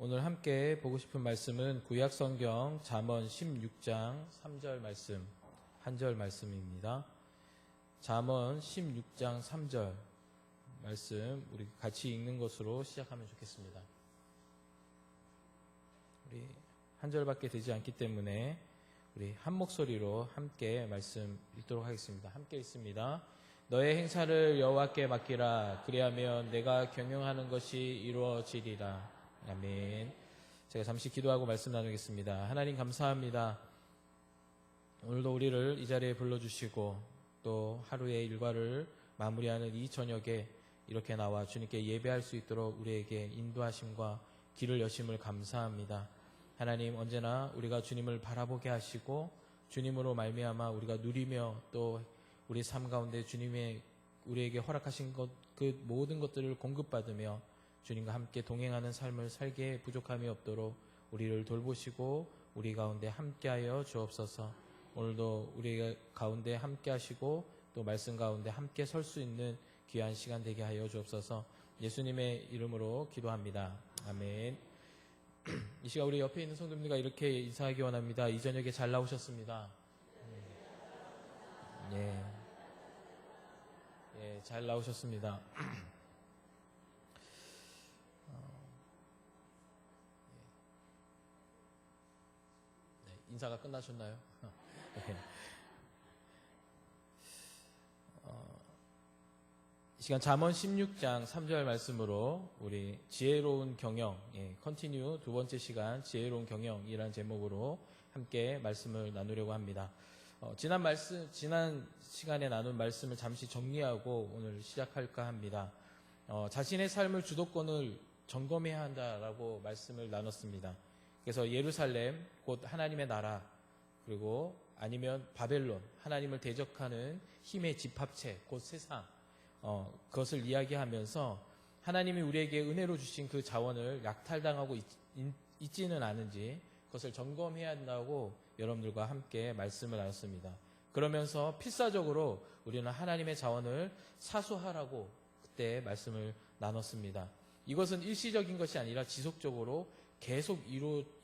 오늘 함께 보고 싶은 말씀은 구약성경 잠언 16장 3절 말씀, 한 절 말씀입니다. 잠언 16장 3절 말씀 우리 같이 읽는 것으로 시작하면 좋겠습니다. 우리 한 절밖에 되지 않기 때문에 우리 한 목소리로 함께 말씀 읽도록 하겠습니다. 함께 읽습니다. 너의 행사를 여호와께 맡기라. 그리하면 내가 경영하는 것이 이루어지리라. 아멘. 제가 잠시 기도하고 말씀 나누겠습니다. 하나님 감사합니다. 오늘도 우리를 이 자리에 불러주시고 또 하루의 일과를 마무리하는 이 저녁에 이렇게 나와 주님께 예배할 수 있도록 우리에게 인도하심과 길을 여심을 감사합니다. 하나님, 언제나 우리가 주님을 바라보게 하시고 주님으로 말미암아 우리가 누리며 또 우리 삶 가운데 주님의 우리에게 허락하신 것, 그 모든 것들을 공급받으며 주님과 함께 동행하는 삶을 살기에 부족함이 없도록 우리를 돌보시고 우리 가운데 함께하여 주옵소서. 오늘도 우리 가운데 함께하시고 또 말씀 가운데 함께 설 수 있는 귀한 시간 되게 하여 주옵소서. 예수님의 이름으로 기도합니다. 아멘. 이 시간 우리 옆에 있는 성도님들과 이렇게 인사하기 원합니다. 이 저녁에 잘 나오셨습니다. 예, 잘 나오셨습니다. 인사가 끝나셨나요? 이 시간 잠언 16장 3절 말씀으로 우리 지혜로운 경영, 컨티뉴 두 번째 시간 지혜로운 경영이라는 제목으로 함께 말씀을 나누려고 합니다. 지난 시간에 나눈 말씀을 잠시 정리하고 오늘 시작할까 합니다. 자신의 삶을 주도권을 점검해야 한다라고 말씀을 나눴습니다. 그래서 예루살렘, 곧 하나님의 나라, 그리고 아니면 바벨론, 하나님을 대적하는 힘의 집합체, 곧 세상, 그것을 이야기하면서 하나님이 우리에게 은혜로 주신 그 자원을 약탈당하고 있지는 않은지 그것을 점검해야 한다고 여러분들과 함께 말씀을 나눴습니다. 그러면서 필사적으로 우리는 하나님의 자원을 사수하라고 그때 말씀을 나눴습니다. 이것은 일시적인 것이 아니라 지속적으로 계속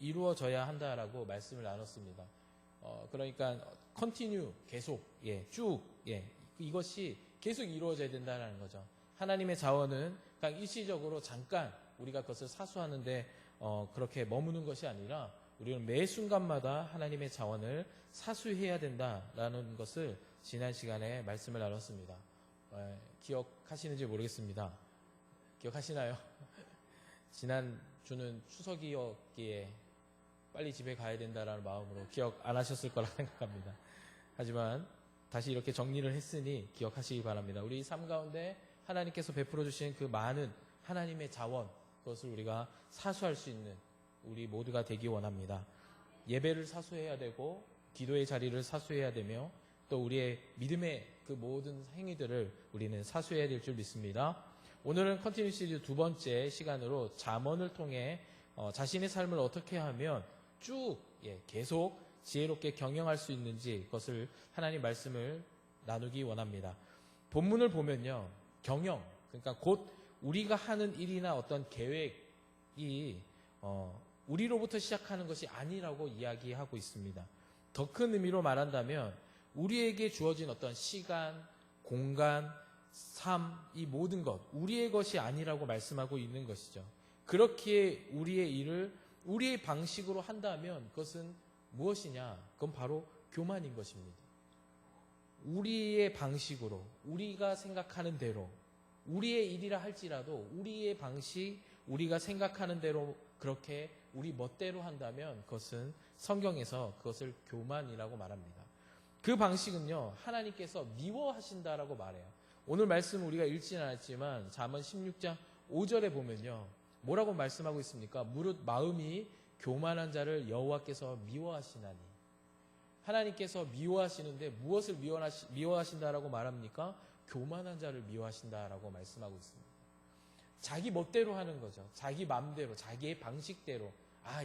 이루어져야 한다라고 말씀을 나눴습니다. 그러니까 컨티뉴, 계속, 쭉, 이것이 계속 이루어져야 된다는 거죠. 하나님의 자원은 그냥 일시적으로 잠깐 우리가 그것을 사수하는데 그렇게 머무는 것이 아니라 우리는 매 순간마다 하나님의 자원을 사수해야 된다라는 것을 지난 시간에 말씀을 나눴습니다. 기억하시는지 모르겠습니다. 기억하시나요? 지난 주는 추석이었기에 빨리 집에 가야 된다라는 마음으로 기억 안 하셨을 거라 생각합니다. 하지만 다시 이렇게 정리를 했으니 기억하시기 바랍니다. 우리 삶 가운데 하나님께서 베풀어 주신 그 많은 하나님의 자원, 그것을 우리가 사수할 수 있는 우리 모두가 되기 원합니다. 예배를 사수해야 되고 기도의 자리를 사수해야 되며 또 우리의 믿음의 그 모든 행위들을 우리는 사수해야 될 줄 믿습니다. 오늘은 컨티뉴 시리즈 두 번째 시간으로 잠언을 통해 자신의 삶을 어떻게 하면 쭉 계속 지혜롭게 경영할 수 있는지 그것을 하나님 말씀을 나누기 원합니다. 본문을 보면요, 경영, 그러니까 곧 우리가 하는 일이나 어떤 계획이 우리로부터 시작하는 것이 아니라고 이야기하고 있습니다. 더 큰 의미로 말한다면 우리에게 주어진 어떤 시간, 공간, 삶, 이 모든 것, 우리의 것이 아니라고 말씀하고 있는 것이죠. 그렇기에 우리의 일을 우리의 방식으로 한다면 그것은 무엇이냐? 그건 바로 교만인 것입니다. 우리의 방식으로, 우리가 생각하는 대로, 우리의 일이라 할지라도 우리의 방식, 우리가 생각하는 대로 그렇게 우리 멋대로 한다면 그것은 성경에서 그것을 교만이라고 말합니다. 그 방식은요, 하나님께서 미워하신다라고 말해요. 오늘 말씀 우리가 읽지는 않았지만 잠언 16장 5절에 보면요, 뭐라고 말씀하고 있습니까? 무릇 마음이 교만한 자를 여호와께서 미워하시나니. 하나님께서 미워하시는데 무엇을 미워하신다라고 말합니까? 교만한 자를 미워하신다라고 말씀하고 있습니다. 자기 멋대로 하는 거죠. 자기 마음대로, 자기의 방식대로.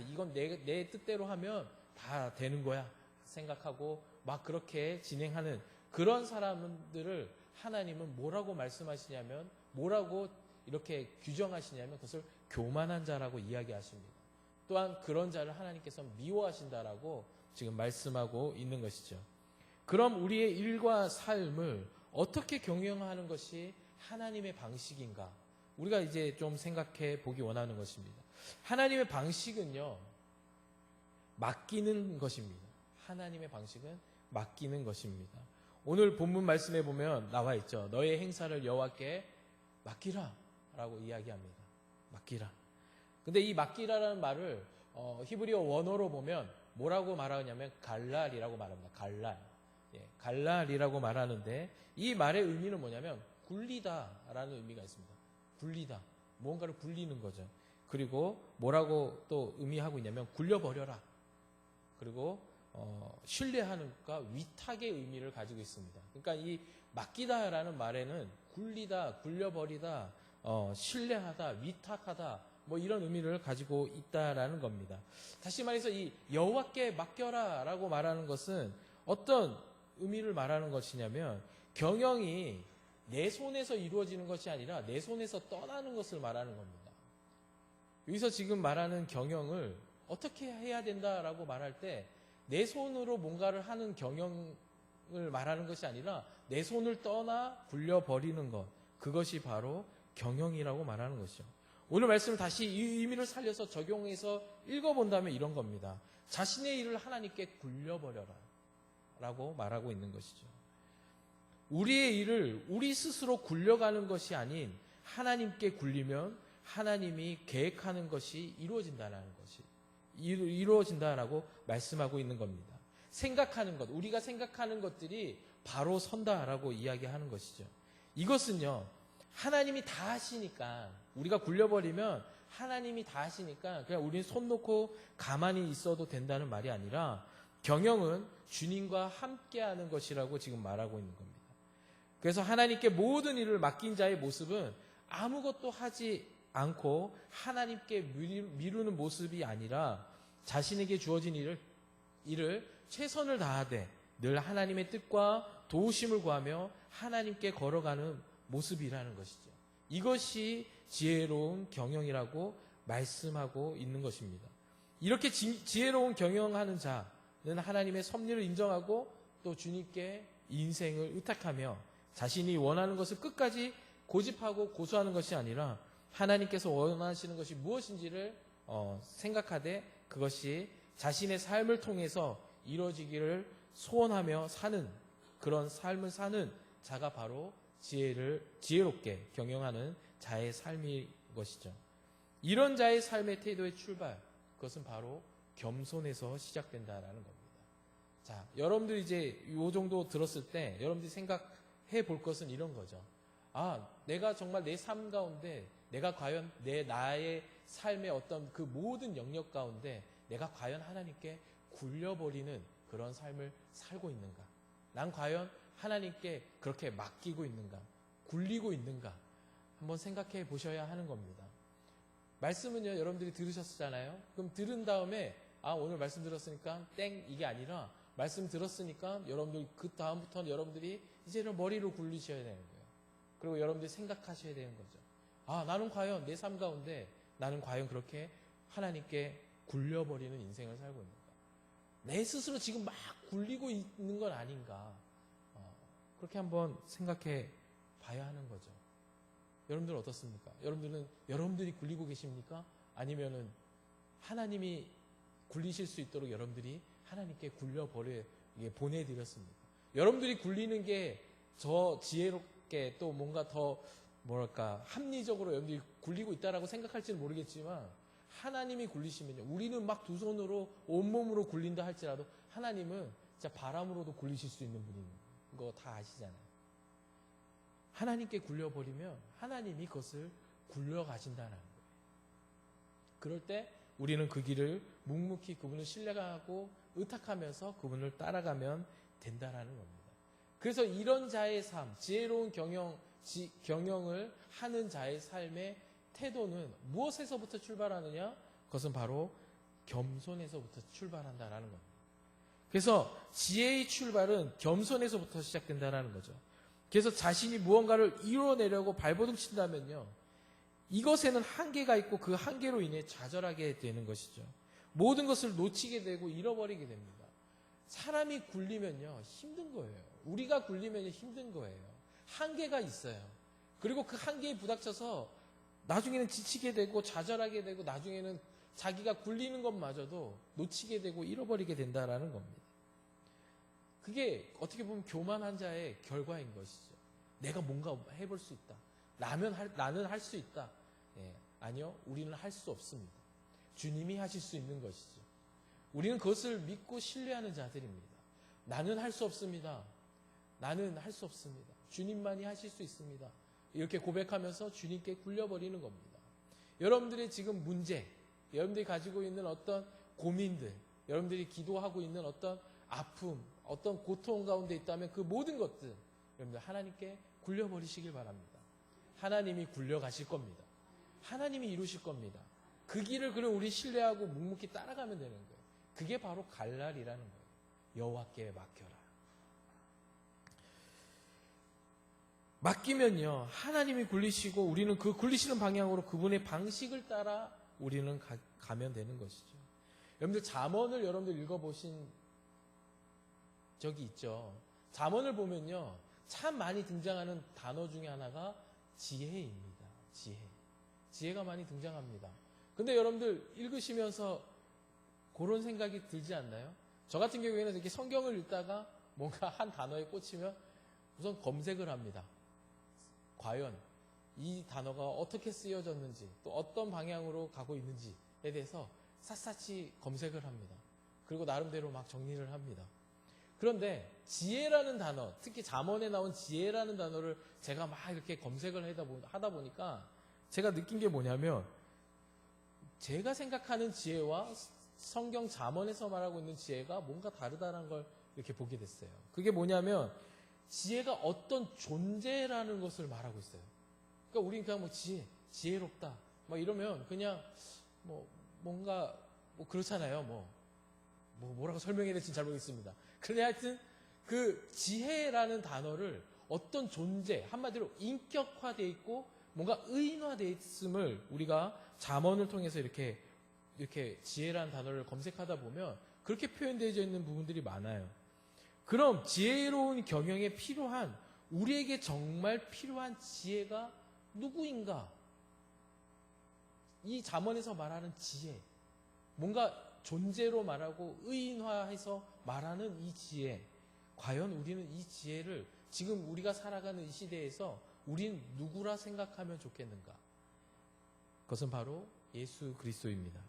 이건 내 뜻대로 하면 다 되는 거야 생각하고 막 그렇게 진행하는 그런 사람들을 하나님은 뭐라고 말씀하시냐면, 뭐라고 이렇게 규정하시냐면 그것을 교만한 자라고 이야기하십니다. 또한 그런 자를 하나님께서 미워하신다라고 지금 말씀하고 있는 것이죠. 그럼 우리의 일과 삶을 어떻게 경영하는 것이 하나님의 방식인가? 우리가 이제 좀 생각해 보기 원하는 것입니다. 하나님의 방식은요, 맡기는 것입니다. 하나님의 방식은 맡기는 것입니다. 오늘 본문 말씀에 보면 나와 있죠. 너의 행사를 여호와께 맡기라 라고 이야기합니다. 맡기라. 근데 이 맡기라라는 말을 히브리어 원어로 보면 뭐라고 말하냐면 갈랄이라고 말합니다. 갈랄. 예, 갈랄이라고 말하는데 이 말의 의미는 뭐냐면 굴리다라는 의미가 있습니다. 굴리다. 무언가를 굴리는 거죠. 그리고 뭐라고 또 의미하고 있냐면 굴려버려라. 그리고 신뢰하는 것과 위탁의 의미를 가지고 있습니다. 그러니까 이 맡기다라는 말에는 굴리다, 굴려버리다, 신뢰하다, 위탁하다 뭐 이런 의미를 가지고 있다라는 겁니다. 다시 말해서 이 여호와께 맡겨라라고 말하는 것은 어떤 의미를 말하는 것이냐면 경영이 내 손에서 이루어지는 것이 아니라 내 손에서 떠나는 것을 말하는 겁니다. 여기서 지금 말하는 경영을 어떻게 해야 된다라고 말할 때 내 손으로 뭔가를 하는 경영을 말하는 것이 아니라 내 손을 떠나 굴려버리는 것, 그것이 바로 경영이라고 말하는 것이죠. 오늘 말씀을 다시 이 의미를 살려서 적용해서 읽어본다면 이런 겁니다. 자신의 일을 하나님께 굴려버려라 라고 말하고 있는 것이죠. 우리의 일을 우리 스스로 굴려가는 것이 아닌 하나님께 굴리면 하나님이 계획하는 것이 이루어진다는 것이 이루어진다라고 말씀하고 있는 겁니다. 생각하는 것, 우리가 생각하는 것들이 바로 선다라고 이야기하는 것이죠. 이것은요, 하나님이 다 하시니까 우리가 굴려버리면 하나님이 다 하시니까 그냥 우리는 손 놓고 가만히 있어도 된다는 말이 아니라 경영은 주님과 함께하는 것이라고 지금 말하고 있는 겁니다. 그래서 하나님께 모든 일을 맡긴 자의 모습은 아무것도 하지 않고 하나님께 미루는 모습이 아니라 자신에게 주어진 일을 최선을 다하되 늘 하나님의 뜻과 도우심을 구하며 하나님께 걸어가는 모습이라는 것이죠. 이것이 지혜로운 경영이라고 말씀하고 있는 것입니다. 이렇게 지혜로운 경영하는 자는 하나님의 섭리를 인정하고 또 주님께 인생을 의탁하며 자신이 원하는 것을 끝까지 고집하고 고수하는 것이 아니라 하나님께서 원하시는 것이 무엇인지를 생각하되 그것이 자신의 삶을 통해서 이루어지기를 소원하며 사는 그런 삶을 사는 자가 바로 지혜롭게 경영하는 자의 삶인 것이죠. 이런 자의 삶의 태도의 출발, 그것은 바로 겸손에서 시작된다라는 겁니다. 자, 여러분들 이제 이 정도 들었을 때 여러분들이 생각해 볼 것은 이런 거죠. 아, 내가 정말 내 삶 가운데 내가 과연 나의 삶의 어떤 그 모든 영역 가운데 내가 과연 하나님께 굴려버리는 그런 삶을 살고 있는가? 난 과연 하나님께 그렇게 맡기고 있는가? 굴리고 있는가? 한번 생각해 보셔야 하는 겁니다. 말씀은요, 여러분들이 들으셨잖아요. 그럼 들은 다음에 오늘 말씀 들었으니까 땡 이게 아니라 말씀 들었으니까 여러분들 그 다음부터는 여러분들이 이제는 머리로 굴리셔야 되는 거예요. 그리고 여러분들이 생각하셔야 되는 거죠. 나는 과연 내 삶 가운데 나는 과연 그렇게 하나님께 굴려버리는 인생을 살고 있는가? 내 스스로 지금 막 굴리고 있는 건 아닌가? 그렇게 한번 생각해 봐야 하는 거죠. 여러분들은 어떻습니까? 여러분들이 굴리고 계십니까? 아니면은 하나님이 굴리실 수 있도록 여러분들이 하나님께 보내드렸습니까? 여러분들이 굴리는 게 저 지혜롭게 또 뭔가 더 합리적으로 여러분들이 굴리고 있다라고 생각할지는 모르겠지만 하나님이 굴리시면요. 우리는 막 두 손으로 온몸으로 굴린다 할지라도 하나님은 진짜 바람으로도 굴리실 수 있는 분인 거 다 아시잖아요. 하나님께 굴려버리면 하나님이 그것을 굴려가신다는 거예요. 그럴 때 우리는 그 길을 묵묵히 그분을 신뢰하고 의탁하면서 그분을 따라가면 된다라는 겁니다. 그래서 이런 자의 삶, 지혜로운 경영을 하는 자의 삶의 태도는 무엇에서부터 출발하느냐? 그것은 바로 겸손에서부터 출발한다라는 겁니다. 그래서 지혜의 출발은 겸손에서부터 시작된다라는 거죠. 그래서 자신이 무언가를 이뤄내려고 발버둥 친다면요, 이것에는 한계가 있고 그 한계로 인해 좌절하게 되는 것이죠. 모든 것을 놓치게 되고 잃어버리게 됩니다. 사람이 굴리면요 힘든 거예요. 우리가 굴리면 힘든 거예요. 한계가 있어요. 그리고 그 한계에 부닥쳐서 나중에는 지치게 되고 좌절하게 되고 나중에는 자기가 굴리는 것마저도 놓치게 되고 잃어버리게 된다라는 겁니다. 그게 어떻게 보면 교만한 자의 결과인 것이죠. 내가 뭔가 해볼 수 있다. 나는 할 수 있다. 아니요, 우리는 할 수 없습니다. 주님이 하실 수 있는 것이죠. 우리는 그것을 믿고 신뢰하는 자들입니다. 나는 할 수 없습니다. 나는 할 수 없습니다. 주님만이 하실 수 있습니다. 이렇게 고백하면서 주님께 굴려버리는 겁니다. 여러분들의 지금 문제, 여러분들이 가지고 있는 어떤 고민들, 여러분들이 기도하고 있는 어떤 아픔, 어떤 고통 가운데 있다면 그 모든 것들 여러분들 하나님께 굴려버리시길 바랍니다. 하나님이 굴려가실 겁니다. 하나님이 이루실 겁니다. 그 길을 그럼 우리 신뢰하고 묵묵히 따라가면 되는 거예요. 그게 바로 갈날이라는 거예요. 여호와께 맡겨라. 맡기면요 하나님이 굴리시고 우리는 그 굴리시는 방향으로 그분의 방식을 따라 우리는 가면 되는 것이죠. 여러분들 잠언을 여러분들 읽어보신 적이 있죠. 잠언을 보면요 참 많이 등장하는 단어 중에 하나가 지혜입니다. 지혜가 많이 등장합니다. 근데 여러분들 읽으시면서 그런 생각이 들지 않나요? 저 같은 경우에는 이렇게 성경을 읽다가 뭔가 한 단어에 꽂히면 우선 검색을 합니다. 과연 이 단어가 어떻게 쓰여졌는지 또 어떤 방향으로 가고 있는지에 대해서 샅샅이 검색을 합니다. 그리고 나름대로 막 정리를 합니다. 그런데 지혜라는 단어, 특히 잠언에 나온 지혜라는 단어를 제가 막 이렇게 검색을 하다 보니까 제가 느낀 게 뭐냐면 제가 생각하는 지혜와 성경 잠언에서 말하고 있는 지혜가 뭔가 다르다는 걸 이렇게 보게 됐어요. 그게 뭐냐면 지혜가 어떤 존재라는 것을 말하고 있어요. 그러니까 우리는 그냥 뭐 지혜롭다 막 이러면 그냥 뭔가 그렇잖아요. 뭐라고 설명해야 될지 잘 모르겠습니다. 그런데 하여튼 그 지혜라는 단어를 어떤 존재, 한마디로 인격화되어 있고 뭔가 의인화되어 있음을 우리가 잠언을 통해서 이렇게 지혜라는 단어를 검색하다 보면 그렇게 표현되어 있는 부분들이 많아요. 그럼 지혜로운 경영에 필요한 우리에게 정말 필요한 지혜가 누구인가? 이 잠언에서 말하는 지혜, 뭔가 존재로 말하고 의인화해서 말하는 이 지혜, 과연 우리는 이 지혜를 지금 우리가 살아가는 이 시대에서 우린 누구라 생각하면 좋겠는가? 그것은 바로 예수 그리스도입니다.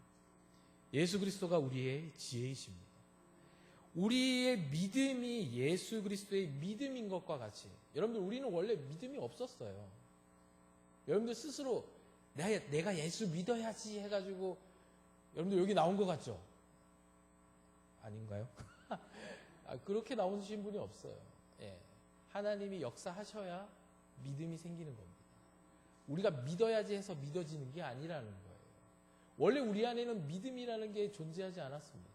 예수 그리스도가 우리의 지혜이십니다. 우리의 믿음이 예수 그리스도의 믿음인 것과 같이, 여러분들 우리는 원래 믿음이 없었어요. 여러분들 스스로 내가 예수 믿어야지 해가지고 여러분들 여기 나온 것 같죠? 아닌가요? 그렇게 나오신 분이 없어요. 하나님이 역사하셔야 믿음이 생기는 겁니다. 우리가 믿어야지 해서 믿어지는 게 아니라는 거예요. 원래 우리 안에는 믿음이라는 게 존재하지 않았습니다.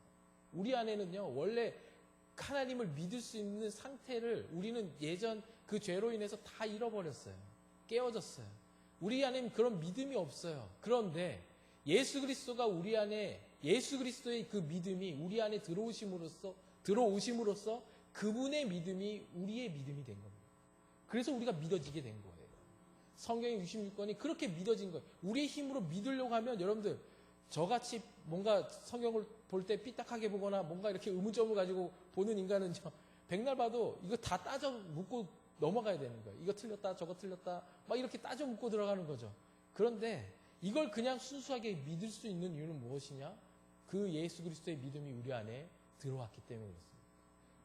우리 안에는요 원래 하나님을 믿을 수 있는 상태를 우리는 예전 그 죄로 인해서 다 잃어버렸어요. 깨어졌어요. 우리 안에는 그런 믿음이 없어요. 그런데 예수 그리스도가 우리 안에, 예수 그리스도의 그 믿음이 우리 안에 들어오심으로써 그분의 믿음이 우리의 믿음이 된 겁니다. 그래서 우리가 믿어지게 된 거예요. 성경의 66권이 그렇게 믿어진 거예요. 우리의 힘으로 믿으려고 하면 여러분들 저같이 뭔가 성경을 볼 때 삐딱하게 보거나 뭔가 이렇게 의문점을 가지고 보는 인간은 백날 봐도 이거 다 따져 묻고 넘어가야 되는 거예요. 이거 틀렸다 저거 틀렸다 막 이렇게 따져 묻고 들어가는 거죠. 그런데 이걸 그냥 순수하게 믿을 수 있는 이유는 무엇이냐? 그 예수 그리스도의 믿음이 우리 안에 들어왔기 때문에 그렇습니다.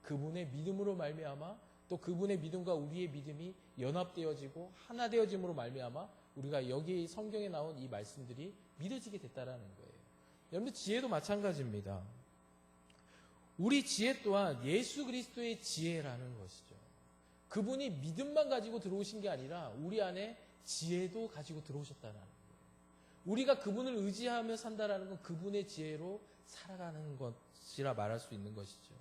그분의 믿음으로 말미암아 또 그분의 믿음과 우리의 믿음이 연합되어지고 하나 되어짐으로 말미암아 우리가 여기 성경에 나온 이 말씀들이 믿어지게 됐다라는 거예요. 여러분들 지혜도 마찬가지입니다. 우리 지혜 또한 예수 그리스도의 지혜라는 것이죠. 그분이 믿음만 가지고 들어오신 게 아니라 우리 안에 지혜도 가지고 들어오셨다는 거예요. 우리가 그분을 의지하며 산다라는 건 그분의 지혜로 살아가는 것이라 말할 수 있는 것이죠.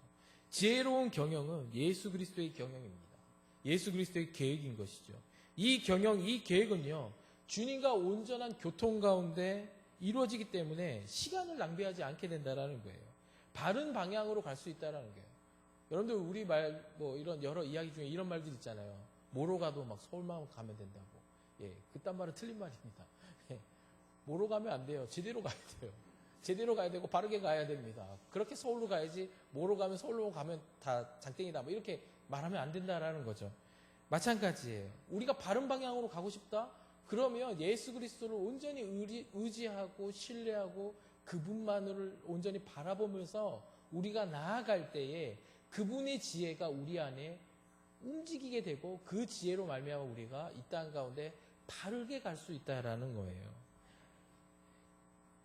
지혜로운 경영은 예수 그리스도의 경영입니다. 예수 그리스도의 계획인 것이죠. 이 경영, 이 계획은요, 주님과 온전한 교통 가운데 이루어지기 때문에 시간을 낭비하지 않게 된다라는 거예요. 바른 방향으로 갈 수 있다라는 거예요. 여러분들 우리 이런 여러 이야기 중에 이런 말들 있잖아요. 뭐로 가도 막 서울만 가면 된다고. 예, 그딴 말은 틀린 말입니다. 예, 뭐로 가면 안 돼요. 제대로 가야 돼요. 제대로 가야 되고 바르게 가야 됩니다. 그렇게 서울로 가야지 뭐로 가면 서울로 가면 다 장땡이다. 뭐 이렇게 말하면 안 된다라는 거죠. 마찬가지예요. 우리가 바른 방향으로 가고 싶다? 그러면 예수 그리스도를 온전히 의지하고 신뢰하고 그분만을 온전히 바라보면서 우리가 나아갈 때에 그분의 지혜가 우리 안에 움직이게 되고 그 지혜로 말미암아 우리가 이 땅 가운데 바르게 갈 수 있다라는 거예요.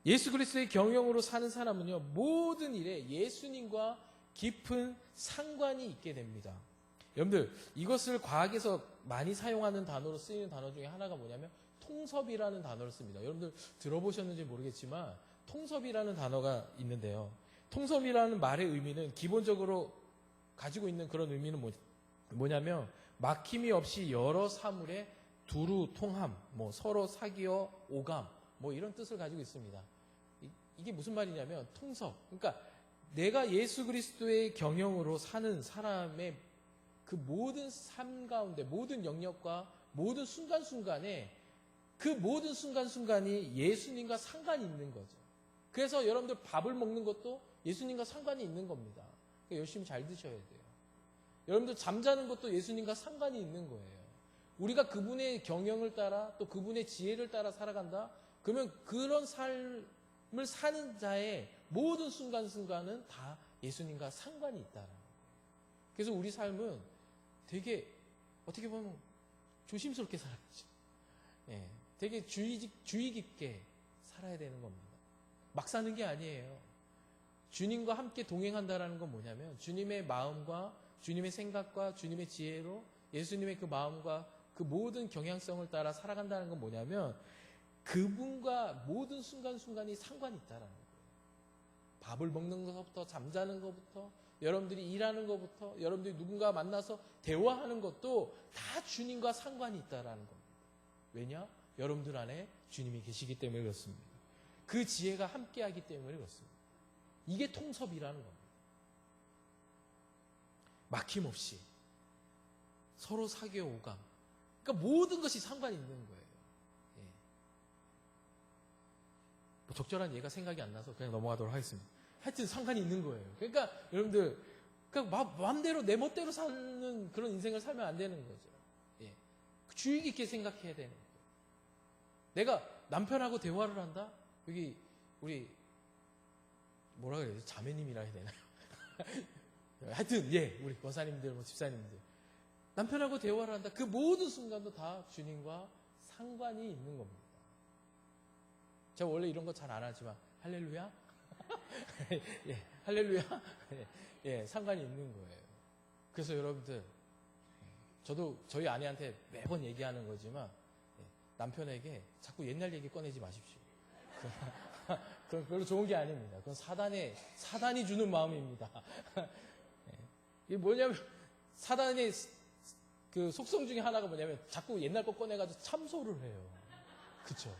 예수 그리스도의 경영으로 사는 사람은요, 모든 일에 예수님과 깊은 상관이 있게 됩니다. 여러분들, 이것을 과학에서 많이 사용하는 단어로 쓰이는 단어 중에 하나가 뭐냐면 통섭이라는 단어를 씁니다. 여러분들 들어보셨는지 모르겠지만 통섭이라는 단어가 있는데요. 통섭이라는 말의 의미는 기본적으로 가지고 있는 그런 의미는 뭐냐면 막힘이 없이 여러 사물의 두루 통함, 서로 사귀어 오감, 이런 뜻을 가지고 있습니다. 이게 무슨 말이냐면 통섭. 그러니까 내가 예수 그리스도의 경영으로 사는 사람의 그 모든 삶 가운데 모든 영역과 모든 순간순간에 그 모든 순간순간이 예수님과 상관이 있는 거죠. 그래서 여러분들 밥을 먹는 것도 예수님과 상관이 있는 겁니다. 그러니까 열심히 잘 드셔야 돼요. 여러분들 잠자는 것도 예수님과 상관이 있는 거예요. 우리가 그분의 경영을 따라 또 그분의 지혜를 따라 살아간다? 그러면 그런 삶을 사는 자의 모든 순간순간은 다 예수님과 상관이 있다는 거예요. 그래서 우리 삶은 되게 어떻게 보면 조심스럽게 살아야죠. 예, 되게 주의 깊게 살아야 되는 겁니다. 막 사는 게 아니에요. 주님과 함께 동행한다라는 건 뭐냐면 주님의 마음과 주님의 생각과 주님의 지혜로 예수님의 그 마음과 그 모든 경향성을 따라 살아간다는 건 뭐냐면 그분과 모든 순간순간이 상관이 있다라는 거예요. 밥을 먹는 것부터 잠자는 것부터 여러분들이 일하는 것부터 여러분들이 누군가 만나서 대화하는 것도 다 주님과 상관이 있다라는 겁니다. 왜냐? 여러분들 안에 주님이 계시기 때문에 그렇습니다. 그 지혜가 함께하기 때문에 그렇습니다. 이게 통섭이라는 겁니다. 막힘없이 서로 사귀어 오감. 그러니까 모든 것이 상관이 있는 거예요. 예. 적절한 예가 생각이 안 나서 그냥 넘어가도록 하겠습니다. 하여튼 상관이 있는 거예요. 그러니까 여러분들 마음대로 내 멋대로 사는 그런 인생을 살면 안 되는 거죠. 예. 주의 깊게 생각해야 되는 거예요. 내가 남편하고 대화를 한다? 여기 우리 뭐라 그래야 되지? 자매님이라 해야 되나요? 하여튼 우리 권사님들 집사님들 남편하고 대화를 한다. 그 모든 순간도 다 주님과 상관이 있는 겁니다. 제가 원래 이런 거 잘 안 하지만 할렐루야? 예, 할렐루야? 예, 상관이 있는 거예요. 그래서 여러분들 저도 저희 아내한테 매번 얘기하는 거지만 남편에게 자꾸 옛날 얘기 꺼내지 마십시오. 그건 별로 좋은 게 아닙니다. 그건 사단이 주는 마음입니다. 이게 뭐냐면 사단의 그 속성 중에 하나가 뭐냐면 자꾸 옛날 거 꺼내가지고 참소를 해요. 그쵸?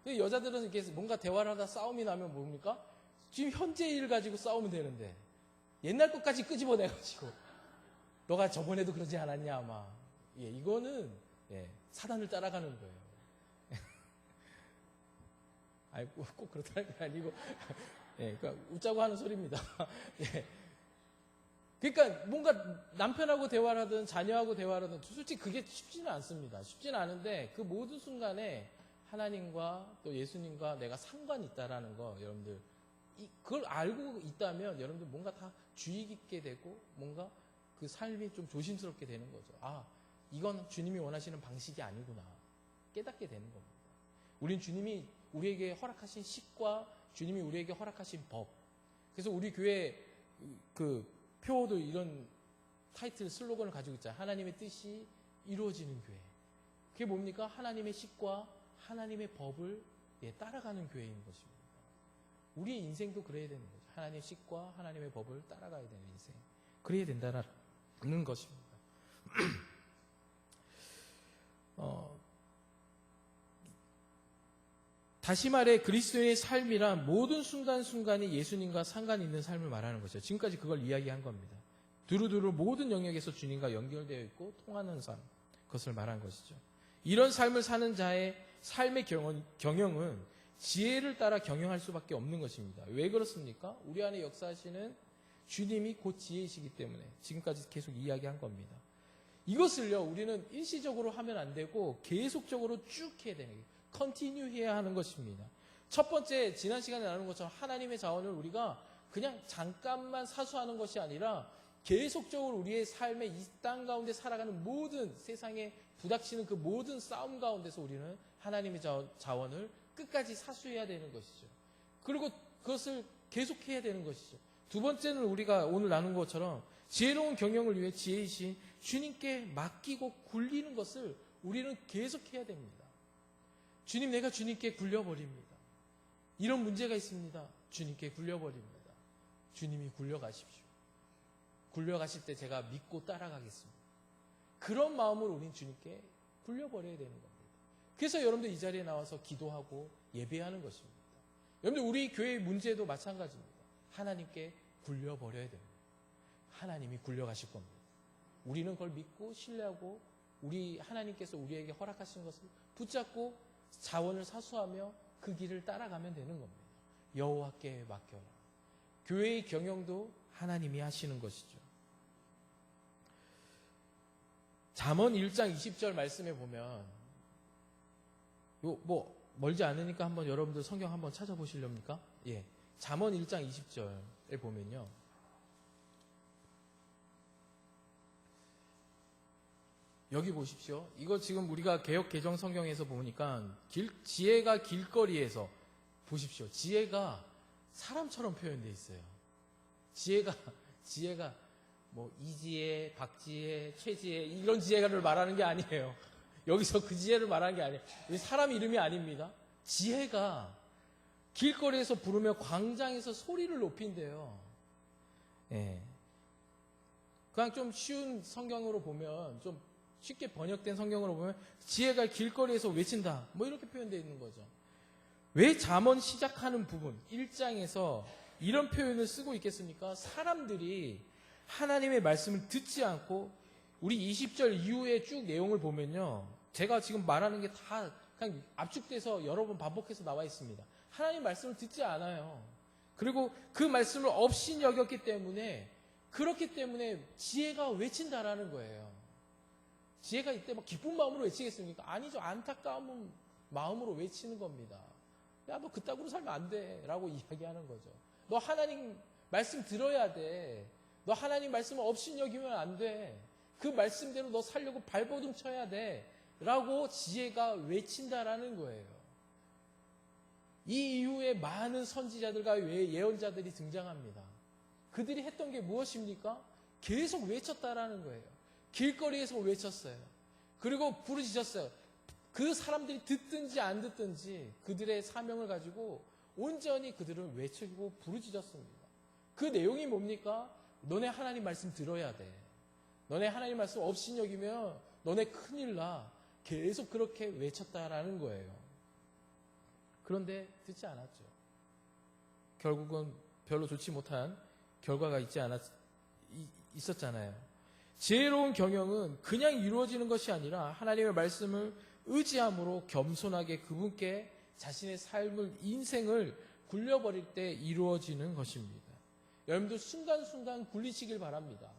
여자들은 이렇게 뭔가 대화를 하다 싸움이 나면 뭡니까? 지금 현재 일 가지고 싸우면 되는데 옛날 것까지 끄집어내가지고 너가 저번에도 그러지 않았냐 아마. 이거는 사단을 따라가는 거예요. 아니, 꼭 그렇다는 게 아니고, 그러니까 웃자고 하는 소리입니다. 그러니까 뭔가 남편하고 대화를 하든 자녀하고 대화를 하든 솔직히 그게 쉽지는 않습니다. 쉽지는 않은데 그 모든 순간에 하나님과 또 예수님과 내가 상관이 있다라는 거 여러분들 그걸 알고 있다면 여러분들 뭔가 다 주의 깊게 되고 뭔가 그 삶이 좀 조심스럽게 되는 거죠. 이건 주님이 원하시는 방식이 아니구나 깨닫게 되는 겁니다. 우린 주님이 우리에게 허락하신 식과 주님이 우리에게 허락하신 법. 그래서 우리 교회 그 표도 이런 타이틀 슬로건을 가지고 있잖아요. 하나님의 뜻이 이루어지는 교회. 그게 뭡니까? 하나님의 식과 하나님의 법을 따라가는 교회인 것입니다. 우리의 인생도 그래야 되는 거죠. 하나님의 식과 하나님의 법을 따라가야 되는 인생. 그래야 된다는 것입니다. 다시 말해 그리스도인의 삶이란 모든 순간순간이 예수님과 상관이 있는 삶을 말하는 것이죠. 지금까지 그걸 이야기한 겁니다. 두루두루 모든 영역에서 주님과 연결되어 있고 통하는 삶, 그것을 말한 것이죠. 이런 삶을 사는 자의 삶의 경영은 지혜를 따라 경영할 수밖에 없는 것입니다. 왜 그렇습니까? 우리 안에 역사하시는 주님이 곧 지혜이시기 때문에 지금까지 계속 이야기한 겁니다. 이것을요, 우리는 일시적으로 하면 안 되고 계속적으로 쭉 해야 되는 거예요. 컨티뉴 해야 하는 것입니다. 첫 번째, 지난 시간에 나눈 것처럼 하나님의 자원을 우리가 그냥 잠깐만 사수하는 것이 아니라 계속적으로 우리의 삶의 이 땅 가운데 살아가는 모든 세상에 부닥치는 그 모든 싸움 가운데서 우리는 하나님의 자원을 끝까지 사수해야 되는 것이죠. 그리고 그것을 계속해야 되는 것이죠. 두 번째는 우리가 오늘 나눈 것처럼 지혜로운 경영을 위해 지혜이신 주님께 맡기고 굴리는 것을 우리는 계속해야 됩니다. 주님, 내가 주님께 굴려버립니다. 이런 문제가 있습니다. 주님께 굴려버립니다. 주님이 굴려가십시오. 굴려가실 때 제가 믿고 따라가겠습니다. 그런 마음으로 우린 주님께 굴려버려야 되는 겁니다. 그래서 여러분들 이 자리에 나와서 기도하고 예배하는 것입니다. 여러분들 우리 교회의 문제도 마찬가지입니다. 하나님께 굴려버려야 됩니다. 하나님이 굴려가실 겁니다. 우리는 그걸 믿고 신뢰하고 우리 하나님께서 우리에게 허락하신 것을 붙잡고 자원을 사수하며 그 길을 따라가면 되는 겁니다. 여호와께 맡겨라. 교회의 경영도 하나님이 하시는 것이죠. 잠언 1장 20절 말씀에 보면 멀지 않으니까 한번 여러분들 성경 한번 찾아보시렵니까? 예. 잠언 1장 20절에 보면요. 여기 보십시오. 이거 지금 우리가 개역 개정 성경에서 보니까 지혜가 길거리에서 보십시오. 지혜가 사람처럼 표현되어 있어요. 지혜가 뭐 이지혜, 박지혜, 최지혜 이런 지혜를 말하는 게 아니에요. 여기서 그 지혜를 말하는 게 아니에요. 사람 이름이 아닙니다. 지혜가 길거리에서 부르며 광장에서 소리를 높인대요. 예. 그냥 좀 쉬운 성경으로 보면, 좀 쉽게 번역된 성경으로 보면 지혜가 길거리에서 외친다. 뭐 이렇게 표현되어 있는 거죠. 왜 잠언 시작하는 부분 1장에서 이런 표현을 쓰고 있겠습니까? 사람들이 하나님의 말씀을 듣지 않고 우리 20절 이후에 쭉 내용을 보면요. 제가 지금 말하는 게 다 그냥 압축돼서 여러 번 반복해서 나와 있습니다. 하나님 말씀을 듣지 않아요. 그리고 그 말씀을 없이 여겼기 때문에 그렇기 때문에 지혜가 외친다라는 거예요. 지혜가 이때 막 기쁜 마음으로 외치겠습니까? 아니죠. 안타까운 마음으로 외치는 겁니다. 야, 너 그따구로 살면 안 돼. 라고 이야기하는 거죠. 너 하나님 말씀 들어야 돼. 너 하나님 말씀을 없이 여기면 안 돼. 그 말씀대로 너 살려고 발버둥 쳐야 돼. 라고 지혜가 외친다라는 거예요. 이 이후에 많은 선지자들과 예언자들이 등장합니다. 그들이 했던 게 무엇입니까? 계속 외쳤다라는 거예요. 길거리에서 외쳤어요. 그리고 부르짖었어요. 그 사람들이 듣든지 안 듣든지 그들의 사명을 가지고 온전히 그들은 외치고 부르짖었습니다. 그 내용이 뭡니까? 너네 하나님 말씀 들어야 돼. 너네 하나님 말씀 없이 여기면 너네 큰일 나. 계속 그렇게 외쳤다라는 거예요. 그런데 듣지 않았죠. 결국은 별로 좋지 못한 결과가 있었잖아요. 지혜로운 경영은 그냥 이루어지는 것이 아니라 하나님의 말씀을 의지함으로 겸손하게 그분께 자신의 삶을, 인생을 굴려버릴 때 이루어지는 것입니다. 여러분들 순간순간 굴리시길 바랍니다.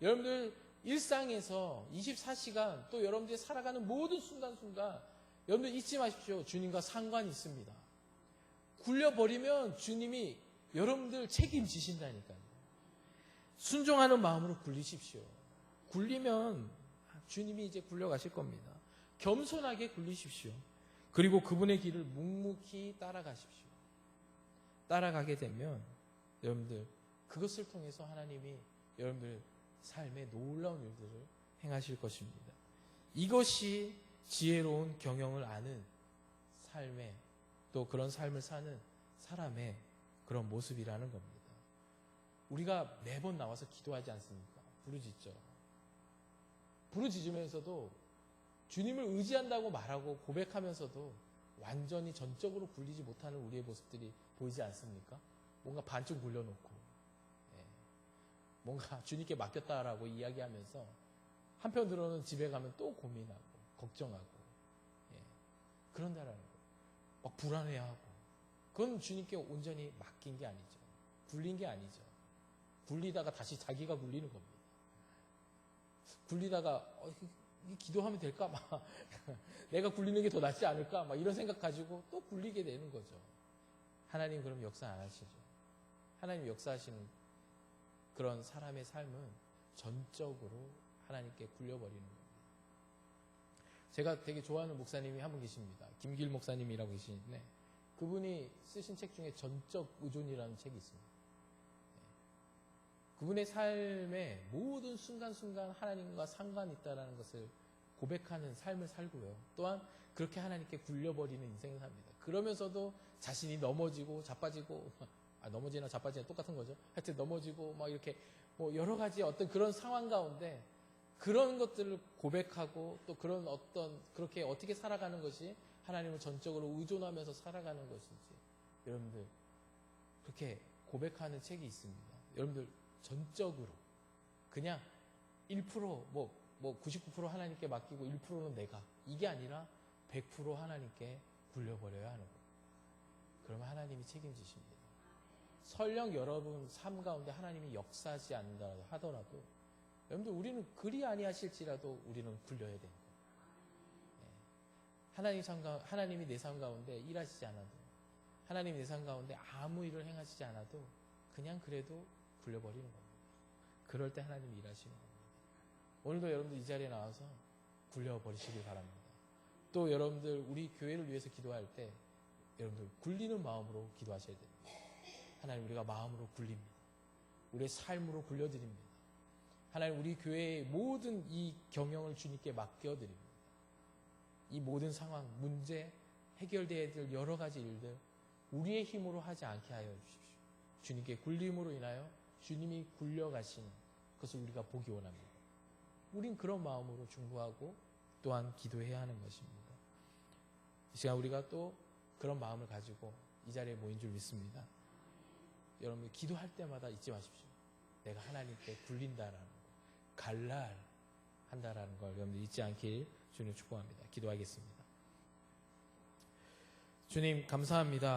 여러분들 일상에서 24시간 또 여러분들이 살아가는 모든 순간순간 여러분들 잊지 마십시오. 주님과 상관이 있습니다. 굴려버리면 주님이 여러분들 책임지신다니까요. 순종하는 마음으로 굴리십시오. 굴리면 주님이 이제 굴려가실 겁니다. 겸손하게 굴리십시오. 그리고 그분의 길을 묵묵히 따라가십시오. 따라가게 되면 여러분들 그것을 통해서 하나님이 여러분들 삶에 놀라운 일들을 행하실 것입니다. 이것이 지혜로운 경영을 아는 삶의, 또 그런 삶을 사는 사람의 그런 모습이라는 겁니다. 우리가 매번 나와서 기도하지 않습니까? 부르짖죠. 부르짖으면서도 주님을 의지한다고 말하고 고백하면서도 완전히 전적으로 굴리지 못하는 우리의 모습들이 보이지 않습니까? 뭔가 반쯤 굴려놓고, 예. 뭔가 주님께 맡겼다라고 이야기하면서 한편으로는 집에 가면 또 고민하고 걱정하고, 예. 그런다라는 거예요. 막 불안해하고. 그건 주님께 온전히 맡긴 게 아니죠. 굴린 게 아니죠. 굴리다가 다시 자기가 굴리는 겁니다. 굴리다가 기도하면 될까? 막 내가 굴리는 게 더 낫지 않을까? 막 이런 생각 가지고 또 굴리게 되는 거죠. 하나님 그럼 역사 안 하시죠. 하나님 역사하시는 그런 사람의 삶은 전적으로 하나님께 굴려버리는 겁니다. 제가 되게 좋아하는 목사님이 한 분 계십니다. 김길 목사님이라고 계시는데 그분이 쓰신 책 중에 전적 의존이라는 책이 있습니다. 그분의 삶의 모든 순간순간 하나님과 상관이 있다는 것을 고백하는 삶을 살고요. 또한 그렇게 하나님께 굴려버리는 인생을 삽니다. 그러면서도 자신이 넘어지고 자빠지고, 넘어지나 자빠지나 똑같은 거죠. 하여튼 넘어지고 막 이렇게 뭐 여러 가지 어떤 그런 상황 가운데 그런 것들을 고백하고 또 그런 어떤 그렇게 어떻게 살아가는 것이 하나님을 전적으로 의존하면서 살아가는 것인지 여러분들 그렇게 고백하는 책이 있습니다. 여러분들 전적으로 그냥 1% 99% 하나님께 맡기고 1%는 내가 이게 아니라 100% 하나님께 굴려버려야 하는 거예요. 그러면 하나님이 책임지십니다. 설령 여러분 삶 가운데 하나님이 역사하지 않는다 하더라도 여러분들 우리는 그리 아니하실지라도 우리는 굴려야 되는 거예요. 하나님이 내 삶 가운데 일하시지 않아도 하나님이 내 삶 가운데 아무 일을 행하시지 않아도 그냥 그래도 굴려버리는 겁니다. 그럴 때 하나님이 일하시는 겁니다. 오늘도 여러분들 이 자리에 나와서 굴려버리시길 바랍니다. 또 여러분들 우리 교회를 위해서 기도할 때 여러분들 굴리는 마음으로 기도하셔야 됩니다. 하나님 우리가 마음으로 굴립니다. 우리의 삶으로 굴려드립니다. 하나님 우리 교회의 모든 이 경영을 주님께 맡겨드립니다. 이 모든 상황, 문제, 해결되어야 될 여러 가지 일들 우리의 힘으로 하지 않게 하여 주십시오. 주님께 굴림으로 인하여 주님이 굴려가시는 그것을 우리가 보기 원합니다. 우린 그런 마음으로 중보하고 또한 기도해야 하는 것입니다. 이 시간 우리가 또 그런 마음을 가지고 이 자리에 모인 줄 믿습니다. 여러분 기도할 때마다 잊지 마십시오. 내가 하나님께 굴린다라는 거, 갈랄 한다라는 걸 여러분들 잊지 않길 주님 축복합니다. 기도하겠습니다. 주님 감사합니다.